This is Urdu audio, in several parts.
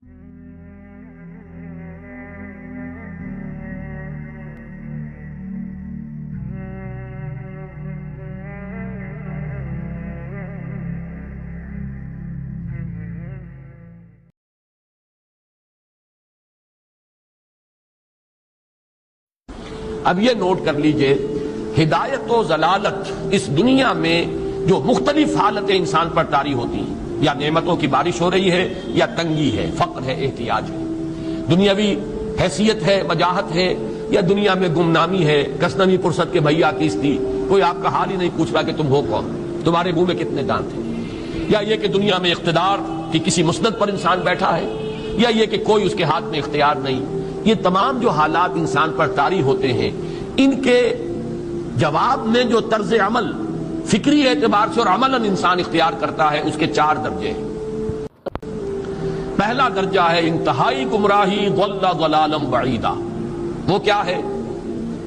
اب یہ نوٹ کر لیجئے، ہدایت و ضلالت اس دنیا میں جو مختلف حالتیں انسان پر طاری ہوتی ہیں، یا نعمتوں کی بارش ہو رہی ہے، یا تنگی ہے، فقر ہے، احتیاج ہے، دنیاوی حیثیت ہے، وجاہت ہے، یا دنیا میں گمنامی ہے، کسنوی پرست کے بھیا کیس تھی، کوئی آپ کا حال ہی نہیں پوچھ رہا کہ تم ہو کون، تمہارے منہ میں کتنے دانت ہیں، یا یہ کہ دنیا میں اقتدار کی کسی مسند پر انسان بیٹھا ہے، یا یہ کہ کوئی اس کے ہاتھ میں اختیار نہیں، یہ تمام جو حالات انسان پر طاری ہوتے ہیں، ان کے جواب میں جو طرز عمل فکری اعتبار سے اور عملاً انسان اختیار کرتا ہے، اس کے 4 درجے ہیں۔ پہلا درجہ ہے انتہائی گمراہی، ضل ضلالا بعیدا۔ وہ کیا ہے؟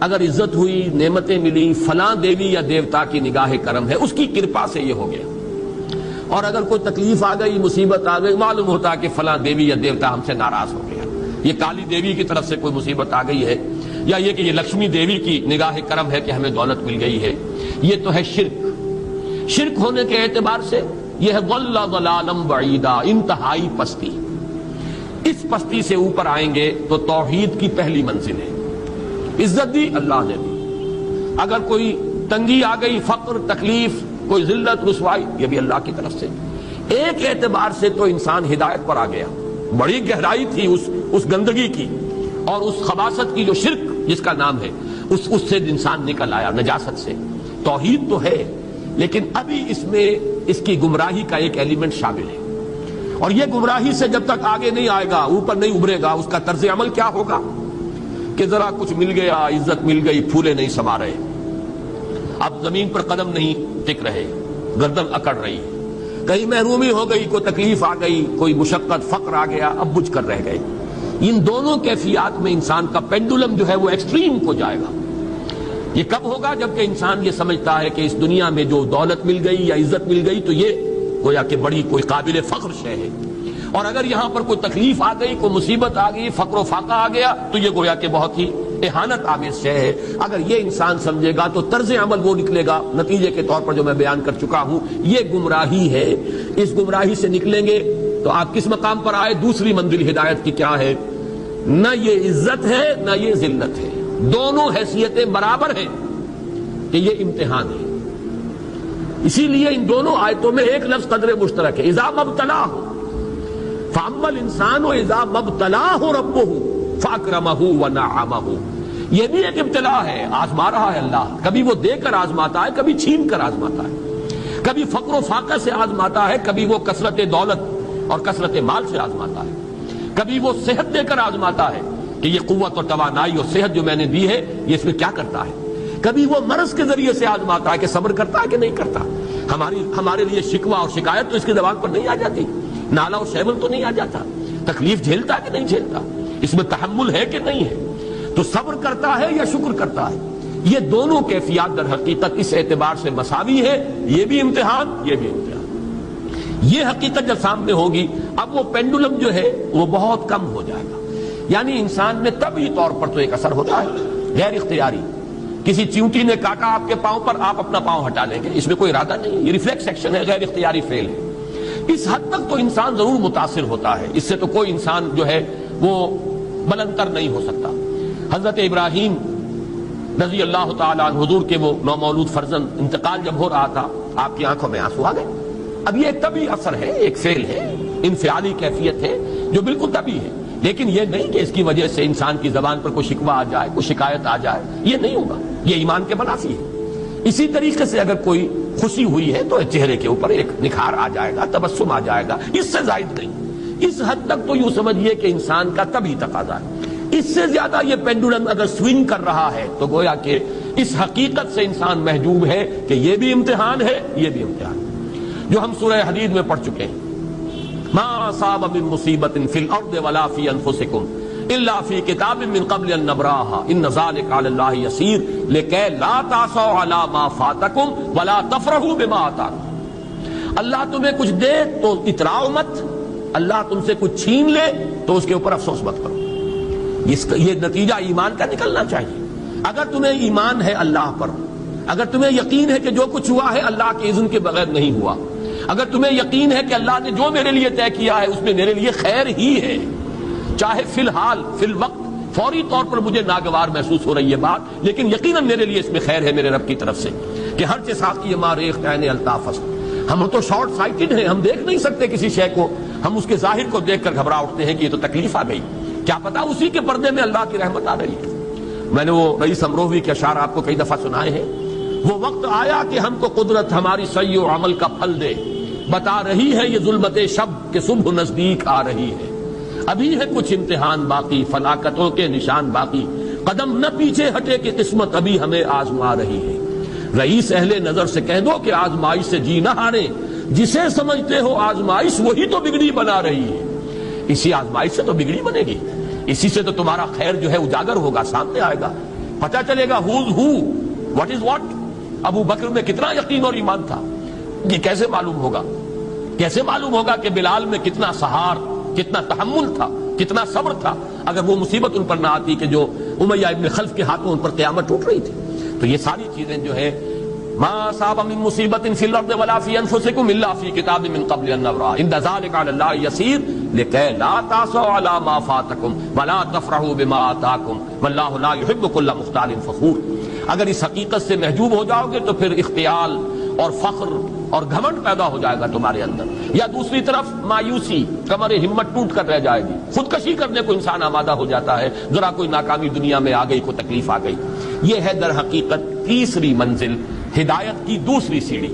اگر عزت ہوئی، نعمتیں ملی، فلاں دیوی یا دیوتا کی نگاہ کرم ہے، اس کی کرپا سے یہ ہو گیا، اور اگر کوئی تکلیف آ گئی، مصیبت آ گئی، معلوم ہوتا ہے کہ فلاں دیوی یا دیوتا ہم سے ناراض ہو گیا، یہ کالی دیوی کی طرف سے کوئی مصیبت آ گئی ہے، یا یہ کہ یہ لکشمی دیوی کی نگاہ کرم ہے کہ ہمیں دولت مل گئی ہے۔ یہ تو ہے شرک۔ شرک ہونے کے اعتبار سے یہ ہے ضل ضلالا بعیدا، انتہائی پستی۔ اس پستی سے اوپر آئیں گے تو توحید کی پہلی منزل ہے۔ عزت دی اللہ نے دی، اگر کوئی تنگی آ گئی، فقر، تکلیف، کوئی ذلت، رسوائی، یہ بھی اللہ کی طرف سے۔ ایک اعتبار سے تو انسان ہدایت پر آ گیا، بڑی گہرائی تھی اس گندگی کی اور اس خباثت کی جو شرک جس کا نام ہے، اس سے انسان نکل آیا، نجاست سے۔ توحید تو ہے، لیکن ابھی اس میں اس کی گمراہی کا ایک ایلیمنٹ شامل ہے، اور یہ گمراہی سے جب تک آگے نہیں آئے گا، اوپر نہیں ابھرے گا، اس کا طرز عمل کیا ہوگا کہ ذرا کچھ مل گیا، عزت مل گئی، پھولے نہیں سما رہے، اب زمین پر قدم نہیں ٹک رہے، گردن اکڑ رہی، کہیں محرومی ہو گئی، کوئی تکلیف آ گئی، کوئی مشقت، فقر آ گیا، اب بجھ کر رہ گئے۔ ان دونوں کیفیات میں انسان کا پینڈولم جو ہے وہ ایکسٹریم کو جائے گا۔ یہ کب ہوگا؟ جبکہ انسان یہ سمجھتا ہے کہ اس دنیا میں جو دولت مل گئی یا عزت مل گئی تو یہ گویا کہ بڑی کوئی قابل فخر شے ہے، اور اگر یہاں پر کوئی تکلیف آ گئی، کوئی مصیبت آ گئی، فقر و فاقہ آ گیا تو یہ گویا کہ بہت ہی اہانت آمیز شے ہے۔ اگر یہ انسان سمجھے گا تو طرز عمل وہ نکلے گا نتیجے کے طور پر جو میں بیان کر چکا ہوں، یہ گمراہی ہے۔ اس گمراہی سے نکلیں گے تو آپ کس مقام پر آئے؟ دوسری منزل ہدایت کی کیا ہے؟ نہ یہ عزت ہے نہ یہ ذلت ہے، دونوں حیثیتیں برابر ہیں کہ یہ امتحان ہے۔ اسی لیے ان دونوں آیتوں میں ایک لفظ قدر مشترک ہے، اذا مبتلاہ، فاما الانسان اذا مبتلاہ ربہ فاکرمہ ونعمہ۔ یہ بھی ایک ابتلا ہے، آزما رہا ہے اللہ، کبھی وہ دے کر آزماتا ہے، کبھی چھین کر آزماتا ہے، کبھی فقر و فاقہ سے آزماتا ہے، کبھی وہ کثرت دولت اور کثرت مال سے آزماتا ہے، کبھی وہ صحت دے کر آزماتا ہے کہ یہ قوت اور توانائی اور صحت جو میں نے دی ہے یہ اس میں کیا کرتا ہے، کبھی وہ مرض کے ذریعے سے آزماتا ہے کہ صبر کرتا ہے کہ نہیں کرتا۔ ہمارے لیے شکوہ اور شکایت تو اس کی زبان پر نہیں آ جاتی، نالا اور شیون تو نہیں آ جاتا، تکلیف جھیلتا ہے کہ نہیں جھیلتا، اس میں تحمل ہے کہ نہیں ہے، تو صبر کرتا ہے یا شکر کرتا ہے۔ یہ دونوں کیفیات در حقیقت اس اعتبار سے مساوی ہے، یہ بھی امتحان، یہ بھی امتحان۔ یہ حقیقت جب سامنے ہوگی، اب وہ پینڈولم جو ہے وہ بہت کم ہو جائے گا، یعنی انسان میں طبعی طور پر تو ایک اثر ہوتا ہے غیر اختیاری، کسی چیونٹی نے کاٹا آپ کے پاؤں پر، آپ اپنا پاؤں ہٹا لیں گے، اس میں کوئی ارادہ نہیں، یہ ریفلیکس ایکشن ہے، غیر اختیاری فعل ہے۔ اس حد تک تو انسان ضرور متاثر ہوتا ہے، اس سے تو کوئی انسان جو ہے وہ بلندتر نہیں ہو سکتا۔ حضرت ابراہیم رضی اللہ تعالیٰ عنہ، حضور کے وہ نومولود فرزند، انتقال جب ہو رہا تھا، آپ کی آنکھوں میں آنسو آ گئے۔ اب یہ طبعی اثر ہے، ایک فعل ہے، انفعالی کیفیت ہے جو بالکل طبعی ہے، لیکن یہ نہیں کہ اس کی وجہ سے انسان کی زبان پر کوئی شکوہ آ جائے، کوئی شکایت آ جائے، یہ نہیں ہوگا، یہ ایمان کے منافی ہے۔ اسی طریقے سے اگر کوئی خوشی ہوئی ہے تو چہرے کے اوپر ایک نکھار آ جائے گا، تبسم آ جائے گا، اس سے زائد نہیں۔ اس حد تک تو یوں سمجھیے کہ انسان کا طبعی تقاضا ہے۔ اس سے زیادہ یہ پینڈولم اگر سوئنگ کر رہا ہے تو گویا کہ اس حقیقت سے انسان محجوب ہے کہ یہ بھی امتحان ہے، یہ بھی امتحان ہے، جو ہم سورہ حدید میں پڑھ چکے ہیں۔ ما اصاب من مصیبت فی الارض ولا فی انفسکم الا فی کتاب من قبل ان نبراها ان ذلک علی اللہ یسیر لکی لا تعصوا علی ما فاتکم ولا تفرحوا بما آتاکم۔ اللہ تمہیں کچھ دے تو اتراؤ مت، اللہ تم سے کچھ چھین لے تو اس کے اوپر افسوس مت کرو. یہ نتیجہ ایمان کا نکلنا چاہیے. اگر تمہیں ایمان ہے اللہ پر، اگر تمہیں یقین ہے کہ جو کچھ ہوا ہے اللہ کے اذن کے بغیر نہیں ہوا، اگر تمہیں یقین ہے کہ اللہ نے جو میرے لیے طے کیا ہے اس میں میرے لیے خیر ہی ہے، چاہے فی الحال فی الوقت فوری طور پر مجھے ناگوار محسوس ہو رہی ہے بات، لیکن یقیناً میرے لیے اس میں خیر ہے میرے رب کی طرف سے کہ ہر چیز کی ما ریخت عین الطاف. ہم تو شارٹ سائٹڈ ہیں، ہم دیکھ نہیں سکتے کسی شے کو، ہم اس کے ظاہر کو دیکھ کر گھبرا اٹھتے ہیں کہ یہ تو تکلیف آ گئی، کیا پتا اسی کے پردے میں اللہ کی رحمت آ رہی ہے. میں نے وہ رئیس امروہوی کے اشعار آپ کو کئی دفعہ سنائے ہیں. وہ وقت آیا کہ ہم کو قدرت ہماری سعی و عمل کا پھل دے، بتا رہی ہے یہ ظلمت شب کہ صبح نزدیک آ رہی ہے. ابھی ہے کچھ امتحان باقی، فلاکتوں کے نشان باقی، قدم نہ پیچھے ہٹے کہ قسمت ابھی ہمیں آزما رہی ہے. رئیس اہل نظر سے کہہ دو کہ آزمائش سے جی نہ ہارے، جسے سمجھتے ہو آزمائش وہی تو بگڑی بنا رہی ہے. اسی آزمائش سے تو بگڑی بنے گی، اسی سے تو تمہارا خیر جو ہے اجاگر ہوگا، سامنے آئے گا، پتہ چلے گا who's who, what is what. ابو بکر میں کتنا یقین اور ایمان تھا، یہ کیسے معلوم ہوگا؟ کیسے معلوم ہوگا کہ بلال میں کتنا سہار، کتنا تحمل تھا، کتنا صبر تھا، اگر وہ مصیبت ان پر نہ آتی کہ جو امیہ ابن خلف کے ہاتھوں ان پر قیامت ٹوٹ رہی تھی. تو یہ ساری چیزیں جو ہے ما اصاب من مصیبت فی الارض ولا فی انفسکم الا فی کتاب من قبل ان نبرأ ان ذلک علی اللہ یسیر لکی لا تأسوا علی ما فاتکم ولا تفرحوا بما آتاکم واللہ لا یحب کل مختال فخور. اگر اس حقیقت سے محجوب ہو جاؤ گے تو پھر اختیال اور فخر اور گھمنڈ پیدا ہو جائے گا تمہارے اندر، یا دوسری طرف مایوسی، کمر ہمت ٹوٹ کر رہ جائے گی، خودکشی کرنے کو انسان آمادہ ہو جاتا ہے ذرا کوئی ناکامی دنیا میں آ گئی، کوئی تکلیف آ گئی. یہ ہے در حقیقت تیسری منزل، ہدایت کی دوسری سیڑھی.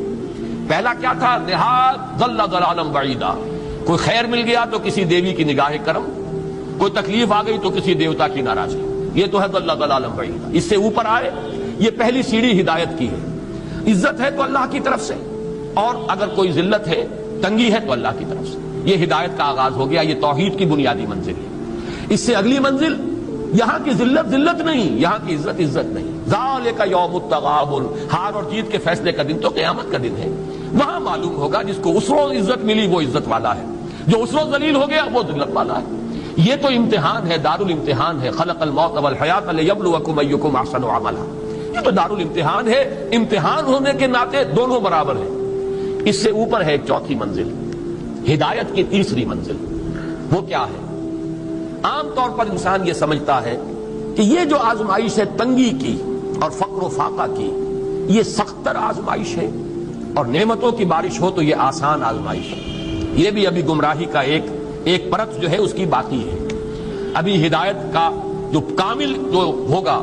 پہلا کیا تھا؟ نہاد ضل ضلالا بعیدا، کوئی خیر مل گیا تو کسی دیوی کی نگاہ کرم، کوئی تکلیف آ گئی تو کسی دیوتا کی ناراضگی، یہ تو ہے ضل ضلالا بعیدا. اس سے اوپر آئے، یہ پہلی سیڑھی ہدایت کی ہے. عزت ہے تو اللہ کی طرف سے، اور اگر کوئی ذلت ہے، تنگی ہے تو اللہ کی طرف سے. یہ ہدایت کا آغاز ہو گیا، یہ توحید کی بنیادی منزل ہے. اس سے اگلی منزل، یہاں کی ذلت ذلت نہیں، یہاں کی عزت عزت نہیں. ذالک یوم التغابن، ہار اور جیت کے فیصلے کا دن تو قیامت کا دن ہے. وہاں معلوم ہوگا جس کو اس روز عزت ملی وہ عزت والا ہے، جو اس روز ذلیل ہو گیا وہ ذلت والا ہے. یہ تو امتحان ہے، دار الامتحان ہے. خلق الموت والحیات لیبلوکم ایکم احسن عملا. یہ تو دار الامتحان ہے، امتحان ہونے کے ناطے دونوں برابر ہیں. اس سے اوپر ہے ایک چوتھی منزل، ہدایت کی تیسری منزل. وہ کیا ہے؟ عام طور پر انسان یہ سمجھتا ہے کہ یہ جو آزمائش ہے تنگی کی اور فقر و فاقہ کی، یہ سخت تر آزمائش ہے، اور نعمتوں کی بارش ہو تو یہ آسان آزمائش ہے. یہ بھی ابھی گمراہی کا ایک پرت جو ہے اس کی باقی ہے. ابھی ہدایت کا جو کامل جو ہوگا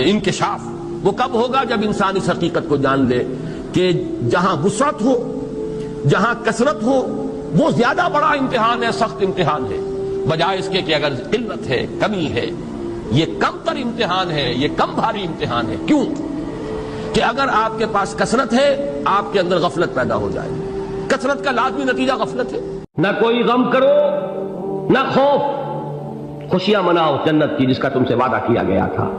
انکشاف وہ کب ہوگا؟ جب انسان اس حقیقت کو جان لے کہ جہاں وسعت ہو، جہاں کثرت ہو، وہ زیادہ بڑا امتحان ہے، سخت امتحان ہے، بجائے اس کے کہ اگر قلت ہے، کمی ہے، یہ کم تر امتحان ہے، یہ کم بھاری امتحان ہے. کیوں کہ اگر آپ کے پاس کثرت ہے آپ کے اندر غفلت پیدا ہو جائے. کثرت کا لازمی نتیجہ غفلت ہے. نہ کوئی غم کرو نہ خوف، خوشیاں مناؤ جنت کی جس کا تم سے وعدہ کیا گیا تھا.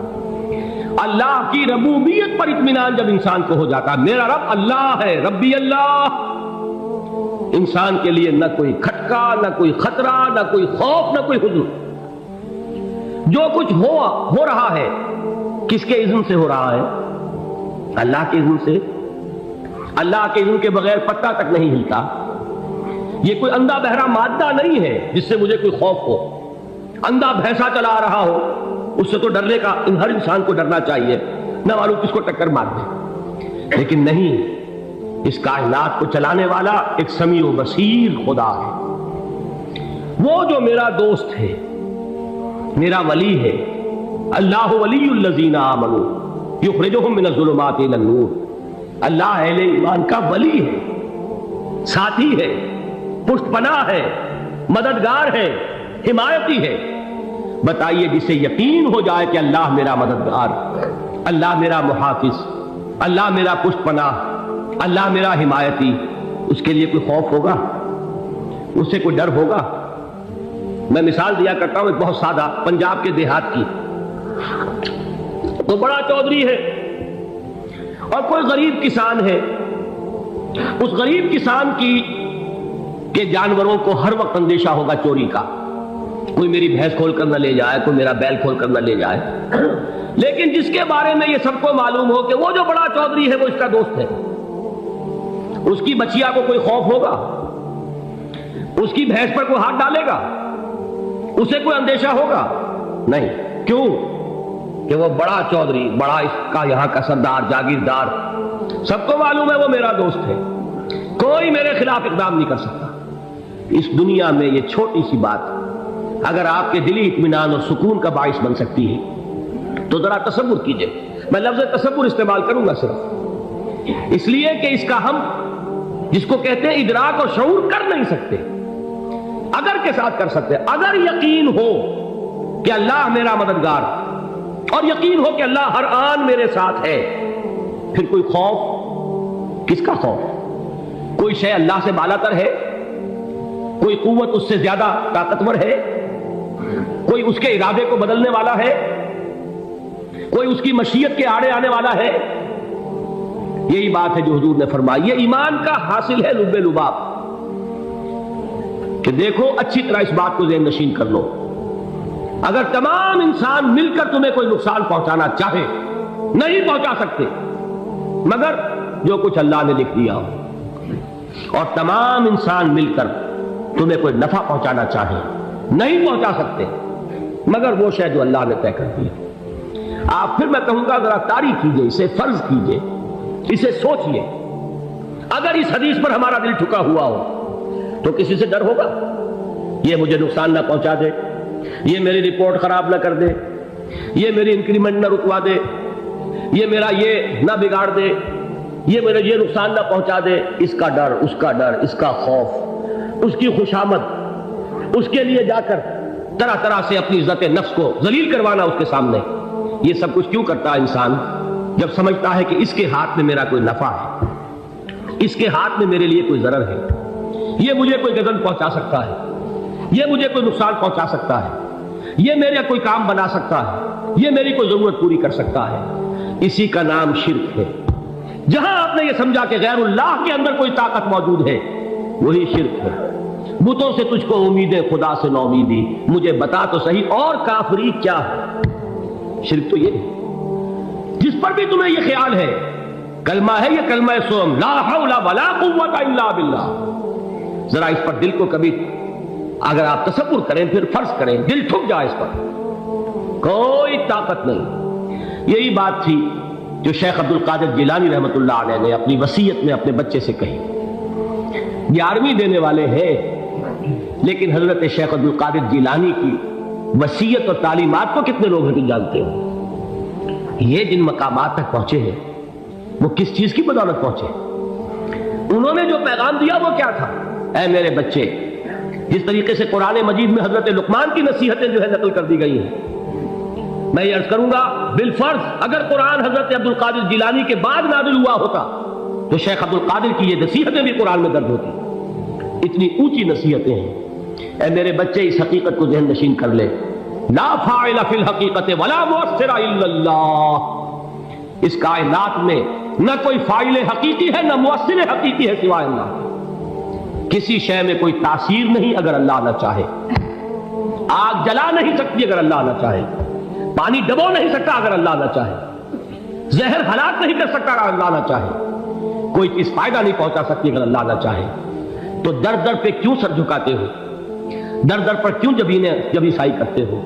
اللہ کی ربوبیت پر اطمینان جب انسان کو ہو جاتا، میرا رب اللہ ہے، ربی اللہ، انسان کے لیے نہ کوئی کھٹکا، نہ کوئی خطرہ، نہ کوئی خوف، نہ کوئی حزن. جو کچھ ہو رہا ہے کس کے اذن سے ہو رہا ہے؟ اللہ کے اذن سے. اللہ کے اذن کے بغیر پتہ تک نہیں ہلتا. یہ کوئی اندھا بہرا مادہ نہیں ہے جس سے مجھے کوئی خوف ہو. اندھا بھینسا چلا رہا ہو اس سے تو ڈرنے کا ہر انسان کو ڈرنا چاہیے، نہ معلوم کس کو ٹکر مار دے. لیکن نہیں، اس کائنات کو چلانے والا ایک سمیع و بصیر خدا ہے. وہ جو میرا دوست ہے، میرا ولی ہے. اللہ ولی الذین آمنوا یخرجہم من الظلمات الی النور. اللہ اہل ایمان کا ولی ہے، ساتھی ہے، پشت پناہ ہے، مددگار ہے، حمایتی ہے. بتائیے جسے یقین ہو جائے کہ اللہ میرا مددگار، اللہ میرا محافظ، اللہ میرا پشت پناہ، اللہ میرا حمایتی، اس کے لیے کوئی خوف ہوگا؟ اس سے کوئی ڈر ہوگا؟ میں مثال دیا کرتا ہوں ایک بہت سادہ، پنجاب کے دیہات کی. تو بڑا چودھری ہے اور کوئی غریب کسان ہے. اس غریب کسان کی کہ جانوروں کو ہر وقت اندیشہ ہوگا چوری کا، کوئی میری بھینس کھول کر نہ لے جائے، کوئی میرا بیل کھول کر نہ لے جائے. لیکن جس کے بارے میں یہ سب کو معلوم ہو کہ وہ جو بڑا چودھری ہے وہ اس کا دوست ہے، اس کی بچیا کو کوئی خوف ہوگا؟ اس کی بھینس پر کوئی ہاتھ ڈالے گا؟ اسے کوئی اندیشہ ہوگا؟ نہیں. کیوں؟ کہ وہ بڑا چودھری، بڑا اس کا یہاں کا سردار، جاگیردار، سب کو معلوم ہے وہ میرا دوست ہے، کوئی میرے خلاف اقدام نہیں کر سکتا. اس دنیا میں یہ چھوٹی سی بات اگر آپ کے دلی اطمینان اور سکون کا باعث بن سکتی ہے تو ذرا تصور کیجئے. میں لفظ تصور استعمال کروں گا صرف اس لیے کہ اس کا ہم جس کو کہتے ہیں ادراک اور شعور کر نہیں سکتے، اگر کے ساتھ کر سکتے. اگر یقین ہو کہ اللہ میرا مددگار اور یقین ہو کہ اللہ ہر آن میرے ساتھ ہے، پھر کوئی خوف کس کا خوف؟ کوئی شے اللہ سے بالا تر ہے؟ کوئی قوت اس سے زیادہ طاقتور ہے؟ کوئی اس کے ارادے کو بدلنے والا ہے؟ کوئی اس کی مشیت کے آڑے آنے والا ہے؟ یہی بات ہے جو حضور نے فرمائی. یہ ایمان کا حاصل ہے لب لباب، کہ دیکھو اچھی طرح اس بات کو ذہن نشین کر لو. اگر تمام انسان مل کر تمہیں کوئی نقصان پہنچانا چاہے، نہیں پہنچا سکتے مگر جو کچھ اللہ نے لکھ دیا ہو، اور تمام انسان مل کر تمہیں کوئی نفع پہنچانا چاہے، نہیں پہنچا سکتے مگر وہ شے جو اللہ نے طے کر دیا. آپ پھر میں کہوں گا ذرا تاریخ کیجئے، اسے فرض کیجئے، اسے سوچئے. اگر اس حدیث پر ہمارا دل ٹھکا ہوا ہو تو کسی سے ڈر ہوگا؟ یہ مجھے نقصان نہ پہنچا دے، یہ میری رپورٹ خراب نہ کر دے، یہ میری انکریمنٹ نہ رکوا دے، یہ میرا یہ نہ بگاڑ دے، یہ میرا یہ نقصان نہ پہنچا دے. اس کا ڈر، اس کا ڈر، اس کا خوف، اس کی خوشامد، اس کے لیے جا کر طرح طرح سے اپنی عزت نفس کو ذلیل کروانا اس کے سامنے. یہ سب کچھ کیوں کرتا ہے انسان؟ جب سمجھتا ہے کہ اس کے ہاتھ میں میرا کوئی نفع ہے، اس کے ہاتھ میں میرے لیے کوئی ضرر ہے، یہ مجھے کوئی گزن پہنچا سکتا ہے، یہ مجھے کوئی نقصان پہنچا سکتا ہے، یہ میرا کوئی کام بنا سکتا ہے، یہ میری کوئی ضرورت پوری کر سکتا ہے. اسی کا نام شرک ہے. جہاں آپ نے یہ سمجھا کہ غیر اللہ کے اندر کوئی طاقت موجود ہے، وہی شرک ہے. بتوں سے تجھ کو امیدیں، خدا سے نو امیدی، مجھے بتا تو صحیح اور کافری کیا ہے؟ شرک تو یہ ہے. جس پر بھی تمہیں یہ خیال ہے کلمہ ہے، یہ کلمہ سوم، لا حول ولا قوت الا باللہ. ذرا اس پر دل کو کبھی اگر آپ تصور کریں، پھر فرض کریں، دل ٹھک جائے اس پر، کوئی طاقت نہیں. یہی بات تھی جو شیخ عبد القادر جیلانی رحمۃ اللہ علیہ نے اپنی وصیت میں اپنے بچے سے کہی. 11ویں دینے والے ہیں، لیکن حضرت شیخ عبد القادر جیلانی کی وصیت اور تعلیمات کو کتنے لوگ ہیں جانتے ہو؟ یہ جن مقامات تک پہنچے ہیں وہ کس چیز کی بدولت پہنچے؟ انہوں نے جو پیغام دیا وہ کیا تھا؟ اے میرے بچے، جس طریقے سے قرآن مجید میں حضرت لقمان کی نصیحتیں جو ہے نقل کر دی گئی ہیں، میں یہ عرض کروں گا بالفرض اگر قرآن حضرت عبد القادر جیلانی کے بعد نازل ہوا ہوتا تو شیخ عبد القادر کی یہ نصیحتیں بھی قرآن میں درج ہوتی. اتنی اونچی نصیحتیں ہیں. اے میرے بچے، اس حقیقت کو ذہن نشین کر لے، لا فاعل فی الحقیقت ولا مؤثر الا اللہ. اس کائنات میں نہ کوئی فاعل حقیقی ہے نہ مؤثر حقیقی ہے سوائے اللہ. کسی شے میں کوئی تاثیر نہیں اگر اللہ نہ چاہے. آگ جلا نہیں سکتی اگر اللہ نہ چاہے، پانی ڈبو نہیں سکتا اگر اللہ نہ چاہے، زہر ہلاک نہیں کر سکتا اگر اللہ نہ چاہے، کوئی چیز فائدہ نہیں پہنچا سکتی اگر اللہ نہ چاہے. تو در در پہ کیوں سر جھکاتے ہو؟ در در پر کیوں جبیں سائی کرتے ہو؟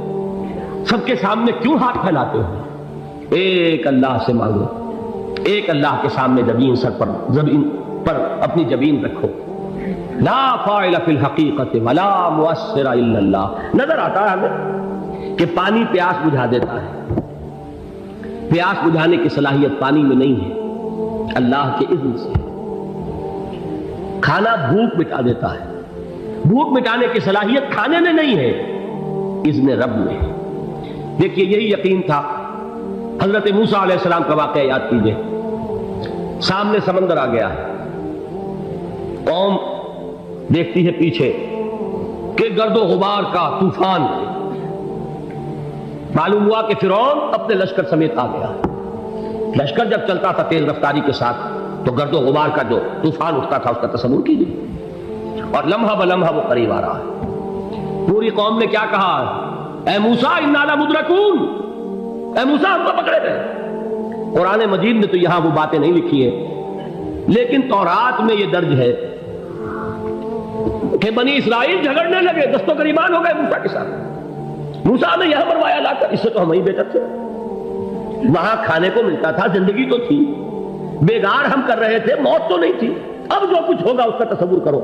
سب کے سامنے کیوں ہاتھ پھیلاتے ہو؟ ایک اللہ سے مانگو، ایک اللہ کے سامنے زمین پر اپنی جبین رکھو. لا فاعل فی الحقیقت ولا مؤثر الا اللہ. نظر آتا ہے ہمیں کہ پانی پیاس بجھا دیتا ہے. پیاس بجھانے کی صلاحیت پانی میں نہیں ہے، اللہ کے اذن سے. کھانا بھوک مٹا دیتا ہے، بھوک مٹانے کی صلاحیت کھانے میں نہیں ہے، اذن رب میں. دیکھیے یہی یقین تھا. حضرت موسیٰ علیہ السلام کا واقعہ یاد کیجئے. سامنے سمندر آ گیا ہے، قوم دیکھتی ہے پیچھے کہ گرد و غبار کا طوفان. معلوم ہوا کہ فرعون اپنے لشکر سمیت آ گیا. لشکر جب چلتا تھا تیز رفتاری کے ساتھ تو گرد و غبار کا جو طوفان اٹھتا تھا اس کا تصور کیجیے. اور لمحہ بلمحہ وہ قریب آ رہا ہے۔ پوری قوم نے کیا کہا؟ اے موسیٰ انا لمدرکون، اے موسیٰ ہم کو پکڑے گئے۔ قرآن مجید میں تو یہاں وہ باتیں نہیں لکھی ہیں، لیکن تورات میں یہ درج ہے کہ بنی اسرائیل جھگڑنے لگے، دست و گریبان ہو گئے موسیٰ کے ساتھ۔ موسیٰ نے یہاں مروایا لا کر، اس سے تو ہم ہی بہتر تھے، وہاں کھانے کو ملتا تھا، زندگی تو تھی، بیگار ہم کر رہے تھے، موت تو نہیں تھی۔ اب جو کچھ ہوگا اس کا تصور کرو،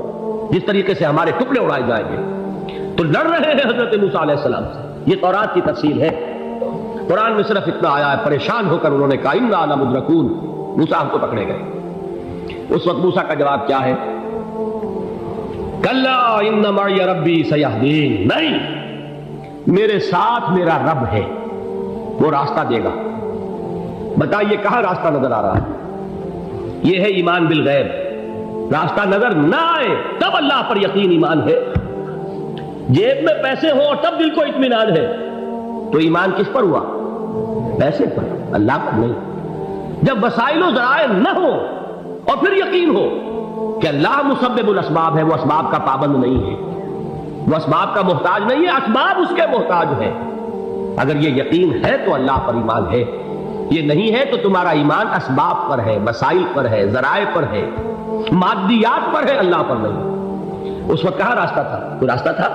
جس طریقے سے ہمارے ٹکڑے اڑائے جائیں گے۔ تو لڑ رہے ہیں حضرت موسیٰ علیہ السلام سے، یہ تورات کی تفصیل ہے۔ قرآن میں صرف اتنا آیا ہے، پریشان ہو کر انہوں نے کہا انا لمدرکون، موسیٰ ہم کو پکڑے گئے۔ اس وقت موسیٰ کا جواب کیا ہے؟ کلا ان معی ربی سیہدین، نہیں، میرے ساتھ میرا رب ہے، وہ راستہ دے گا۔ بتائیے کہاں راستہ نظر آ رہا ہے؟ یہ ہے ایمان بالغیب۔ راستہ نظر نہ آئے تب اللہ پر یقین ایمان ہے، جیب میں پیسے ہوں اور تب دل کو اطمینان ہے، تو ایمان کس پر ہوا؟ پیسے پر، اللہ پر نہیں۔ جب وسائل و ذرائع نہ ہو اور پھر یقین ہو کہ اللہ مسبب الاسباب ہے، وہ اسباب کا پابند نہیں ہے، وہ اسباب کا محتاج نہیں ہے، اسباب اس کے محتاج ہے۔ اگر یہ یقین ہے تو اللہ پر ایمان ہے، یہ نہیں ہے تو تمہارا ایمان اسباب پر ہے، وسائل پر ہے، ذرائع پر ہے، مادیات پر ہے، اللہ پر نہیں۔ اس وقت کہاں راستہ تھا؟ کوئی راستہ تھا؟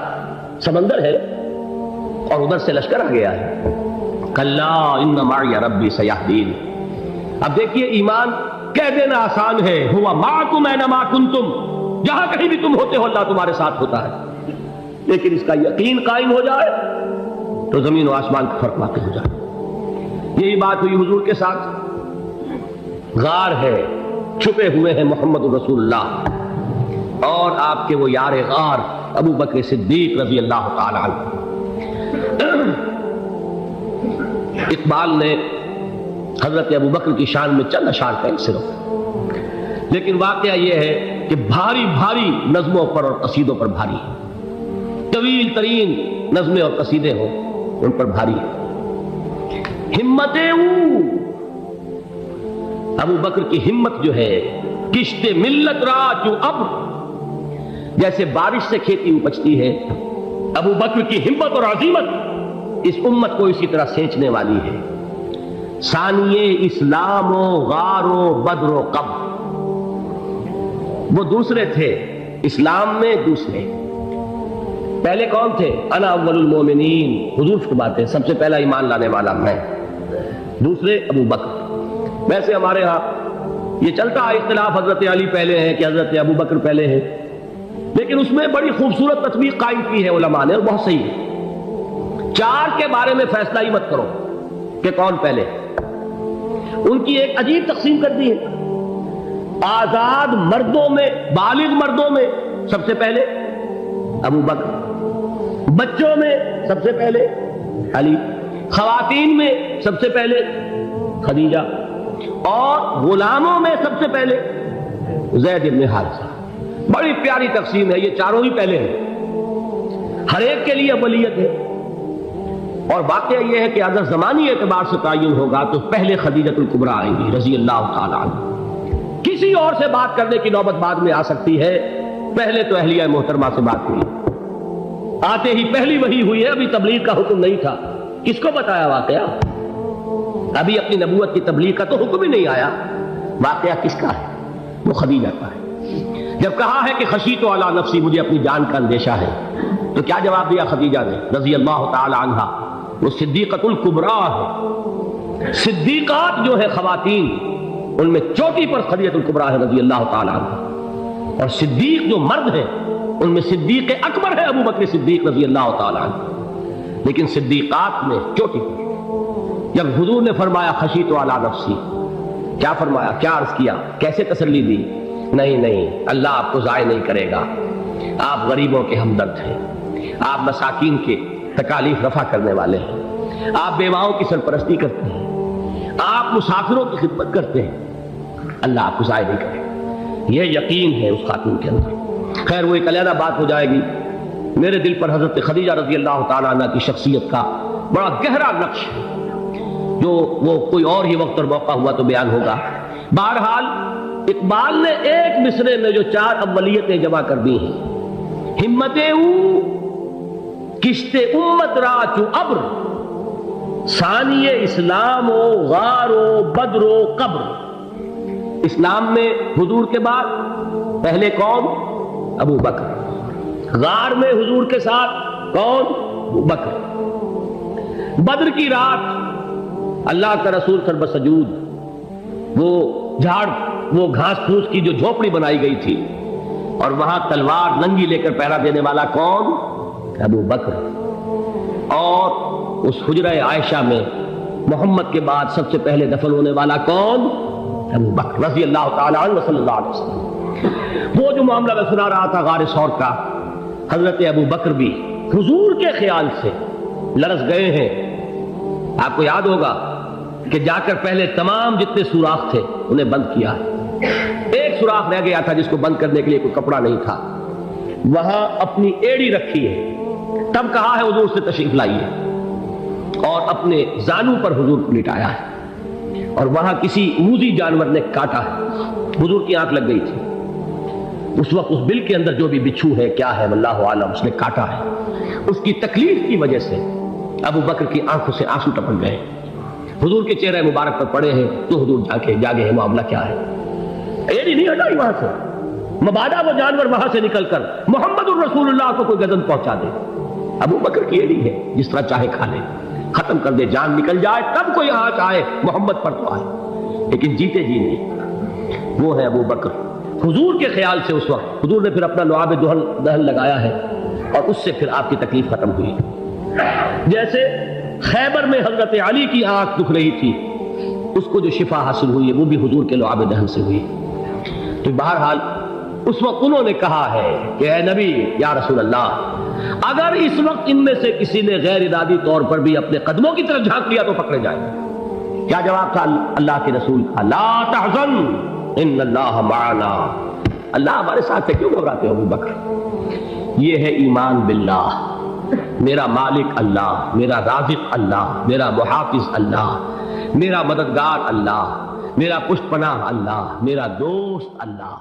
سمندر ہے اور ادھر سے لشکر آ گیا ہے۔ کلا ان معی ربی سیہدین۔ اب دیکھیے ایمان کہہ دینا آسان ہے، ہوا معکم اینما کنتم، جہاں کہیں بھی تم ہوتے ہو اللہ تمہارے ساتھ ہوتا ہے، لیکن اس کا یقین قائم ہو جائے تو زمین و آسمان کا فرق واقع ہو جائے۔ یہی بات ہوئی حضور کے ساتھ۔ غار ہے، چھپے ہوئے ہیں محمد رسول اللہ اور آپ کے وہ یار غار ابو بکر صدیق رضی اللہ تعالی عنہ۔ اقبال نے حضرت ابو بکر کی شان میں چند اشعار کہیں صرف، لیکن واقعہ یہ ہے کہ بھاری بھاری نظموں پر اور قصیدوں پر بھاری ہے، طویل ترین نظمیں اور قصیدے ہوں ان پر بھاری ہے۔ ہمتیں ابو بکر کی ہمت جو ہے، کشت ملت را جو ابر، جیسے بارش سے کھیتی اپجتی ہے، ابو بکر کی ہمت اور عزیمت اس امت کو اسی طرح سینچنے والی ہے۔ ثانیے اسلام و غار و بدر و قبر، وہ دوسرے تھے اسلام میں، دوسرے پہلے کون تھے؟ انا اول المومنین، حضور فرماتے ہیں سب سے پہلا ایمان لانے والا میں، دوسرے ابو بکر۔ ویسے ہمارے ہاں یہ چلتا ہے اختلاف، حضرت علی پہلے ہیں کہ حضرت ابو بکر پہلے ہیں، لیکن اس میں بڑی خوبصورت تطبیق قائم کی ہے علماء نے اور بہت صحیح ہے۔ چار کے بارے میں فیصلہ ہی مت کرو کہ کون پہلے، ان کی ایک عجیب تقسیم کر دی ہے۔ آزاد مردوں میں، بالغ مردوں میں سب سے پہلے ابو بکر، بچوں میں سب سے پہلے علی، خواتین میں سب سے پہلے خدیجہ، اور غلاموں میں سب سے پہلے زید بن حارثہ۔ بڑی پیاری تقسیم ہے، یہ چاروں ہی پہلے ہیں، ہر ایک کے لیے اولیت ہے۔ اور واقعہ یہ ہے کہ اگر زمانی اعتبار سے تعین ہوگا تو پہلے خدیجہ الکبریٰ آئیں گی رضی اللہ تعالی عنہ، کسی اور سے بات کرنے کی نوبت بعد میں آ سکتی ہے، پہلے تو اہلیہ محترمہ سے بات ہوئی، آتے ہی پہلی وحی ہوئی ہے، ابھی تبلیغ کا حکم نہیں تھا۔ کس کو بتایا واقعہ؟ ابھی اپنی نبوت کی تبلیغ کا تو حکم ہی نہیں آیا۔ واقعہ کس کا ہے؟ وہ خدیجہ کا ہے۔ جب کہا ہے کہ خشیت علی نفسی، مجھے اپنی جان کا اندیشہ ہے، تو کیا جواب دیا خدیجہ نے رضی اللہ تعالی عنہا؟ وہ صدیقۃ الکبریٰ ہے۔ صدیقات جو ہے خواتین، ان میں چوٹی پر خدیجہ الکبریٰ ہے رضی اللہ تعالی عنہا، اور صدیق جو مرد ہیں ان میں صدیق اکبر ہے ابو بکر صدیق رضی اللہ تعالی عنہ، لیکن صدیقات میں چوٹی پر۔ جب حضور نے فرمایا خشیت علی نفسی، کیا فرمایا، کیا عرض کیا، کیسے تسلی دی؟ نہیں نہیں، اللہ آپ کو ضائع نہیں کرے گا، آپ غریبوں کے ہمدرد ہیں، آپ مساکین کے تکالیف رفع کرنے والے ہیں، آپ بیواؤں کی سرپرستی کرتے ہیں، آپ مسافروں کی خدمت کرتے ہیں، اللہ آپ کو ضائع نہیں کرے گا۔ یہ یقین ہے اس خاتون کے اندر۔ خیر وہ ایک علیحدہ بات ہو جائے گی۔ میرے دل پر حضرت خدیجہ رضی اللہ تعالیٰ عنہ کی شخصیت کا بڑا گہرا نقش ہے، جو وہ کوئی اور ہی وقت اور موقع ہوا تو بیان ہوگا۔ بہرحال اقبال نے ایک مصرے میں جو چار اولیتیں جمع کر دی ہیں، ہمت او کشت امت را چو ابر، ثانی اسلام و غار و بدر و قبر۔ اسلام میں حضور کے بعد پہلے کون؟ ابو بکر۔ غار میں حضور کے ساتھ کون؟ ابو بکر۔ بدر کی رات اللہ کا رسول سرب سجود، وہ جھاڑ، وہ گھاس پھوس کی جو جھوپڑی بنائی گئی تھی، اور وہاں تلوار ننگی لے کر پہرا دینے والا کون؟ ابو بکر۔ اور اس حجرہ عائشہ میں محمد کے بعد سب سے پہلے دفن ہونے والا کون؟ ابو بکر رضی اللہ تعالیٰ عنہ صلی اللہ علیہ وسلم۔ وہ جو معاملہ میں سنا رہا تھا غار ثور کا، حضرت ابو بکر بھی حضور کے خیال سے لرز گئے ہیں۔ آپ کو یاد ہوگا کہ جا کر پہلے تمام جتنے سوراخ تھے انہیں بند کیا ہے، ایک سوراخ رہ گیا تھا جس کو بند کرنے کے لیے کوئی کپڑا نہیں تھا، وہاں اپنی ایڑی رکھی ہے، تب کہا ہے حضور سے تشریف لائیے، اور اپنے زانو پر حضور کو لٹایا ہے، اور وہاں کسی موذی جانور نے کاٹا ہے، حضور کی آنکھ لگ گئی تھی، اس وقت اس بل کے اندر جو بھی بچھو ہے کیا ہے واللہ عالم، اس نے کاٹا ہے، اس کی تکلیف کی وجہ سے ابو بکر کی آنکھوں سے آنسو ٹپک گئے، حضور کے چہرے مبارک پر پڑے ہیں، تو حضور جاگے ہیں، معاملہ کیا ہے؟ ایڑی نہیں ہٹائی وہاں سے، مبادا وہ جانور وہاں سے نکل کر محمد الرسول اللہ کو کوئی گزن پہنچا دے، ابو بکر کی ایڑی ہے، جس طرح چاہے کھا لے، ختم کر دے، جان نکل جائے تب کوئی آنچ آئے، محمد پر تو آئے، لیکن جیتے جی نہیں۔ وہ ہے ابو بکر حضور کے خیال سے۔ اس وقت حضور نے پھر اپنا لعاب دہن لگایا ہے، اور اس سے پھر آپ کی تکلیف ختم ہوئی۔ جیسے خیبر میں حضرت علی کی آنکھ دکھ رہی تھی، اس کو جو شفا حاصل ہوئی ہے وہ بھی حضور کے لعاب دہن سے ہوئی۔ تو بہرحال اس وقت انہوں نے کہا ہے کہ اے نبی یا رسول اللہ، اگر اس وقت ان میں سے کسی نے غیر ارادی طور پر بھی اپنے قدموں کی طرف جھانک لیا تو پکڑے جائیں۔ کیا جواب تھا اللہ کے رسول کا؟ لا تحزن ان اللہ معنا، اللہ ہمارے ساتھ ہے، کیوں گھبراتے ہو ابو بکر؟ یہ ہے ایمان باللہ، میرا مالک اللہ، میرا رازق اللہ، میرا محافظ اللہ، میرا مددگار اللہ، میرا پشت پناہ اللہ، میرا دوست اللہ۔